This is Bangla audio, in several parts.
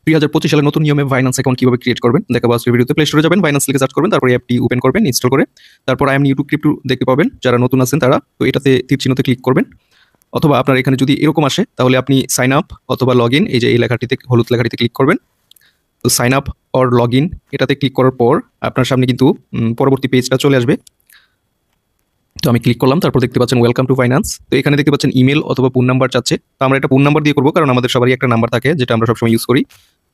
2025 সালের নতুন নিয়মে Binance অ্যাকাউন্ট কিভাবে ক্রিয়েট করবেন দেখাবো আজকের ভিডিওতে। প্লে স্টোরে যাবেন, Binance লিখে সার্চ করবেন, তারপর অ্যাপটি ওপেন করবেন ইনস্টল করে। তারপর I am new two crypto দেখতে পাবেন, যারা নতুন আছেন তারা। তো এটাতে তীর চিহ্নতে ক্লিক করবেন, অথবা আপনার এখানে যদি এরকম আসে তাহলে আপনি সাইন আপ অথবা লগ ইন, এই যে এই লেখাটিতে হলুদ লেখাটিতে ক্লিক করবেন। তো sign up or log in এটাতে ক্লিক করার পর আপনার সামনে কিন্তু পরবর্তী পেজটা চলে আসবে। তো আমি ক্লিক করলাম, তারপর দেখতে পাচ্ছেন ওয়েলকাম টু ফাইন্যান্স। তো এখানে দেখতে পাচ্ছেন ইমেল অথবা ফোন নাম্বার চাচ্ছে। তো আমরা এটা ফোন নাম্বার দিয়ে করবো, কারণ আমাদের সবারই একটা নাম্বার থাকে যেটা আমরা সবসময় ইউজ করি।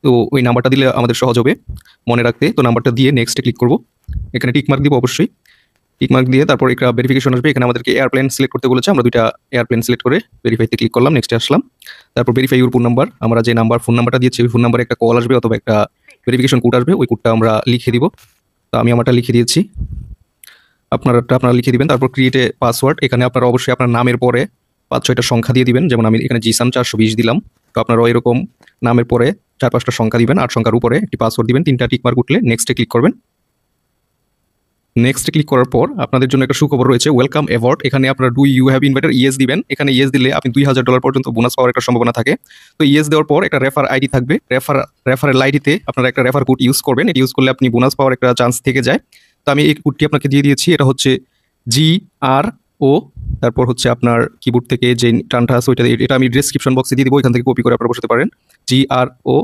তো ওই নাম্বারটা দিলে আমাদের সহজ হবে মনে রাখতে। তো নাম্বারটা দিয়ে নেক্সটে ক্লিক করব। এখানে টিকমার্ক দিব অবশ্যই। টিকমার্ক দিয়ে তারপর একটা ভেরিফিকেশন আসবে। এখানে আমাদেরকে এয়ারপ্লেন সিলেক্ট করতে বলেছে, আমরা দুইটা এয়ারপ্লেন সিলেক্ট করে ভেরিফাইতে ক্লিক করলাম, নেক্সটে আসলাম। তারপর ভেরিফাই ইউর ফোন নাম্বার, আমরা যে ফোন নাম্বারটা দিয়েছি ওই ফোন নাম্বারে একটা কল আসবে অথবা একটা ভেরিফিকেশন কোড আসবে, ওই কোডটা আমরা লিখে দিব। তো আমি আমারটা লিখে দিয়েছি, আপনারা লিখে দিবেন। তারপর ক্রিয়েটে পাসওয়ার্ড, এখানে আপনারা অবশ্যই আপনার নামের পরে 5-6টা সংখ্যা দিয়ে দিবেন। যেমন আমি এখানে জিসান 420 দিলাম। তো আপনারাও এরকম নামের পরে 4-5টা সংখ্যা দিবেন, 8 সংখ্যার উপরে একটি পাসওয়ার্ড দিবেন। 3টা টিকমার্ক উঠলে নেক্সটে ক্লিক করবেন। নেক্সটে ক্লিক করার পর আপনাদের জন্য একটা সুখবর রয়েছে, ওয়েলকাম অ্যাওয়ার্ড। এখানে আপনারা do you have invited yes দিবেন। এখানে ইয়েস দিলে আপনি $2000 পর্যন্ত বোনাস পাওয়ার একটা সম্ভাবনা থাকে। তো ইয়েস দেওয়ার পর একটা রেফার আইডি থাকবে, রেফারেল আইডিতে আপনারা একটা রেফার কোড ইউজ করবেন। এটা ইউজ করলে আপনি বোনাস পাওয়ার একটা চান্স থেকে যায়। তো আমি এই কোডটি আপনাকে দিয়ে দিয়েছি, এটা হচ্ছে GRO, তারপর হচ্ছে আপনার কিবোর্ড থেকে যে টানটা আছে ওইটা, এটা আমি ডিসক্রিপশন বক্সে দিয়ে দিব, এখান থেকে কপি করে আপনারা বসাতে পারেন। GRO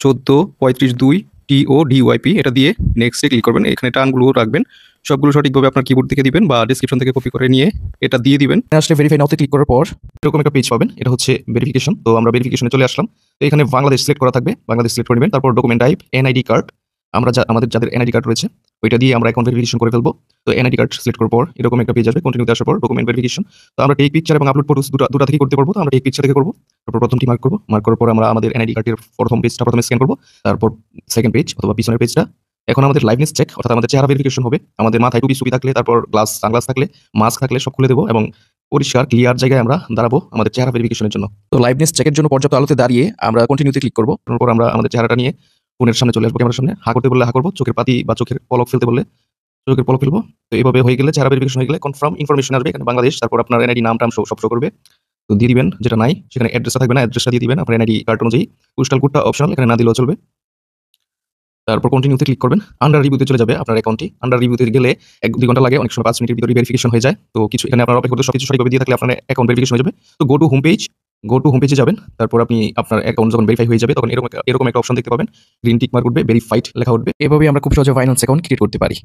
14352 TODYP, এটা দিয়ে নেক্সটে ক্লিক করবেন। এখানে টানগুলো রাখবেন, সবগুলো সঠিকভাবে আপনার কিবোর্ড থেকে দিবেন বা ডিসক্রিপশন থেকে কপি করে নিয়ে এটা দিয়ে দিবেন। আসলে ভেরিফাই নাওতে ক্লিক করার পর এরকম একটা পেজ পাবেন, এটা হচ্ছে ভেরিফিকেশন। তো আমরা ভেরিফিকেশনে চলে আসলাম। তো এখানে বাংলাদেশ সিলেক্ট করা থাকবে, বাংলাদেশ সিলেক্ট করে নেবেন। তারপর ডকুমেন্ট টাইপ NID কার্ড, আমরা আমাদের যাদের NID কার্ড রয়েছে ওইটা দিয়ে আমরা অ্যাকাউন্ট ভেরিফিকেশন করে ফেলবো। তো NID কার্ড সিলেক্ট করার পর এরকম একটা পেজ আসবে, কন্টিনিউতে আসার পর ডকুমেন্ট ভেরিফিকেশন। তো আমরা টেক পিকচার এবং আপলোড ফটোস দুটো থেকে করতে পারবো। তো আমরা টেক পিকচার থেকে করবো। তারপর প্রথমটি মার্ক করবো, মার্ক করার পর আমরা আমাদের NID কার্ডের প্রথম পেজটা প্রথমে স্ক্যান করবো, তারপর সেকেন্ড পেজ অথবা পিছনের পেজটা। এখন আমাদের লাইভনেস চেক, অর্থাৎ আমাদের চেহারা ভেরিফিকেশন হবে। আমাদের মাথায় টুপি সুপি থাকলে, তারপর সানগ্লাস থাকলে, মাস্ক থাকলে সব খুলে দেবো এবং পরিষ্কার ক্লিয়ার জায়গায় আমরা দাঁড়াবো আমাদের চেহারা ভেরিফিকেশনের জন্য। তো লাইভনেস চেকের জন্য পর্যাপ্ত আলোতে দাঁড়িয়ে আমরা কন্টিনিউতে ক্লিক করবো। তারপর আমরা আমাদের চেহারাটা নিয়ে ফোনের সামনে চলে আসবো, ক্যামেরার সামনে। হা করতে বললে হা করবো, চোখের পাতি বা চোখের পলক ফেলতে বললে চোখের পলক ফেলবো। তো এইভাবে হয়ে গেলে, চেহারা ভেরিফিকেশন হয়ে গেলে কনফার্ম ইনফরমেশন আসবে, এখানে বাংলাদেশ, তারপর আপনার NID নাম টাম সব শো করবে। তো দিয়ে দিবেন, যেটা নাই সেখানে অ্যাড্রেসটা থাকবে না, অ্যাড্রেসটা দিয়ে দিবেন আপনার NID কার্ড অনুযায়ী। পোস্টাল কোডটা অপশনাল, এখানে না দিলেও চলবে। তারপর কন্টিনিউতে ক্লিক করবেন, আন্ডার রিভিউতে চলে যাবে আপনার অ্যাকাউন্টটি। আন্ডার রিভিউতে গেলে 1-2 ঘন্টা লাগে, অনেক সময় 5 মিনিটের ভিতরে ভেরিফিকেশন হয়ে যায়। তো কিছু এখানে আপনার অপেক্ষা করতে সবকিছু সঠিকভাবে দিয়ে থাকলে আপনার অ্যাকাউন্ট ভেরিফিকেশন হয়ে যাবে। তো গো টু হোম পেজে যাবেন। তারপর আপনি আপনার অ্যাকাউন্ট যখন ভেরিফাই হয়ে যাবে তখন এরকম একটা অপশন দেখতে পাবেন, গ্রিন টিক মার্ক উঠবে, ভেরিফাইড লেখা উঠবে। এভাবেই আমরা খুব সহজে ফাইন্যান্স অ্যাকাউন্ট ক্রিয়েট করতে পারি।